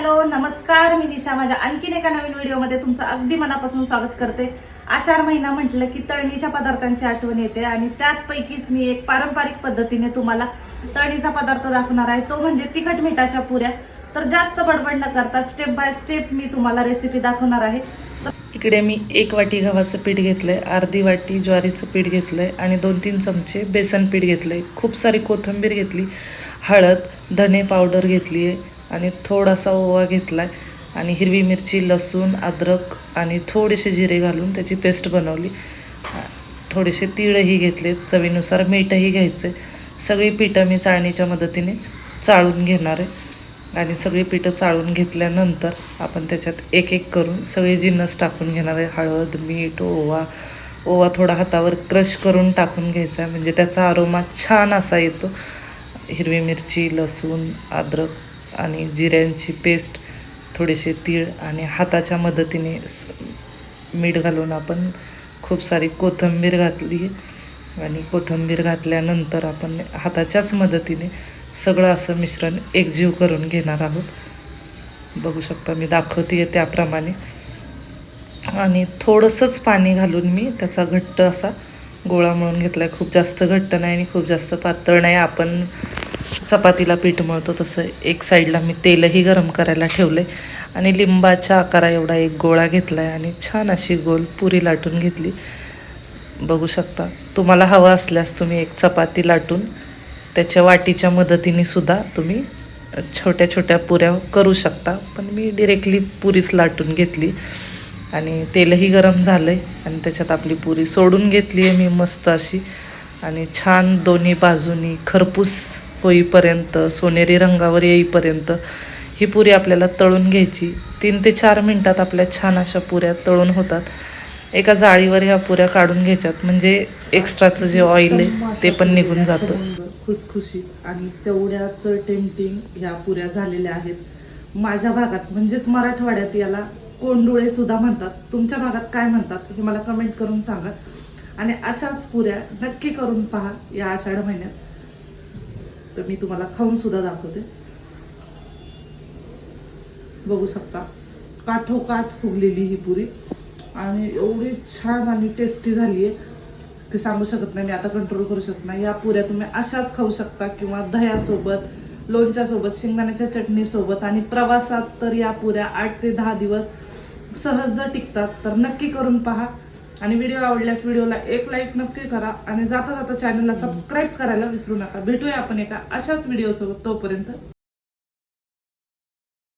Hello नमस्कार, मी निशा माझ्या आणखीन एका नवीन व्हिडिओमध्ये तुमचं अगदी मनापासून स्वागत करते। आषाढ महिना म्हटलं की तळणीच्या पदार्थांची आठवण येते आणि त्यापैकीच मी एक पारंपरिक पद्धतीने तुम्हाला तळणीचा पदार्थ दाखवणार आहे, तो म्हणजे तिखट मिठाच्या पुऱ्या। तर जास्त बडबड न करता स्टेप बाय स्टेप मी तुम्हाला रेसिपी दाखवणार आहे। इकडे मी 1 वाटी गव्हाचं पीठ घेतलंय, अर्धी वाटी ज्वारीचं पीठ घेतलंय आणि 2-3 चमचे बेसन पीठ घेतलंय। खूप सारी कोथिंबीर घेतली, हळद, धने पावडर घेतली आहे आणि थोडासा ओवा घेतलाय आणि हिरवी मिरची, लसूण, अद्रक आणि थोडेसे जिरे घालून त्याची पेस्ट बनवली। थोडेसे तीळही घेतले, चवीनुसार मीठही घ्यायचे। सगळी पिठं मी चाळणीच्या मदतीने चाळून घेणार आहे आणि सगळी पिठं चाळून घेतल्यानंतर आपण त्याच्यात एक एक करून सगळे जिन्नस टाकून घेणार आहे। हळद, मीठ, ओवा थोडा हातावर क्रश करून टाकून घ्यायचा आहे, म्हणजे त्याचा अरोमा छान असा येतो। हिरवी मिरची, लसूण, अद्रक आणि जिऱ्यांची पेस्ट, थोडेसे तीळ आणि हाताच्या मदतीने मीठ घालून आपण खूप सारी कोथिंबीर घातली आणि कोथिंबीर घातल्यानंतर आपण हाताच्याच मदतीने सगळं असं मिश्रण एकजीव करून घेणार आहोत। बघू शकता मी दाखवते त्याप्रमाणे आणि थोडंसंच पाणी घालून मी त्याचा घट्ट असा गोळा मळून घेतला आहे। खूप जास्त घट्ट नाही आणि खूप जास्त पातळ नाही। आपण चपातीला पीठ मळतो तसं एक साईडला मी तेलही गरम करायला ठेवले आणि लिंबाच्या आकारा एवढा एक गोळा घेतला आहे आणि छान अशी गोल पुरी लाटून घेतली। बघू शकता, तुम्हाला हवं असल्यास तुम्ही एक चपाती लाटून त्याच्या वाटीच्या मदतीने सुद्धा तुम्ही छोट्या छोट्या पुऱ्या करू शकता, पण मी डिरेक्टली पुरीच लाटून घेतली आणि तेलही गरम झालं आहे आणि त्याच्यात आपली पुरी सोडून घेतली आहे मी मस्त अशी आणि छान दोन्ही बाजूनी खरपूस होईपर्यंत, सोनेरी रंगावर येईपर्यंत ही पुरी आपल्याला तळून घ्यायची। 3 ते 4 मिनटात आपल्या छान अशा पुऱ्या तळून होतात। एका जाळीवर ह्या पुऱ्या काढून घ्यायच्यात, म्हणजे एक्स्ट्राचं जे ऑइल आहे ते पण निघून जातं। खुसखुशीत आणि तेवढ्याच टेम्पटिंग ह्या पुऱ्या झालेल्या आहेत। माझ्या भागात म्हणजेच मराठवाड्यात याला कोंडुळे सुद्धा म्हणतात। तुमच्या भागात काय म्हणतात हे मला कमेंट करून सांगा आणि अशाच पुऱ्या नक्की करून पहा या आषाढ महिन्यात। तर मी तुम्हाला खाऊन सुद्धा दाखवते। बघू शकता काठोकाठ फुगलेली ही पुरी आणि एवढी छान आणि टेस्टी झाली आहे की सांगू शकत नाही, मी आता कंट्रोल करू शकत नाही। या पुऱ्या तुम्ही अशाच खाऊ शकता किंवा दह्यासोबत, लोणच्यासोबत, शेंगदाण्याच्या चटणीसोबत आणि प्रवासात तर या पुऱ्या 8 ते 10 दिवस सहज टिकतात। तर नक्की करून पहा आणि व्हिडिओ आवडल्यास व्हिडिओला एक लाईक नक्की करा आणि जाता जाता चॅनलला सबस्क्राईब करायला विसरू नका। भेटूया आपण एका अशाच व्हिडिओ सोबत, तोपर्यंत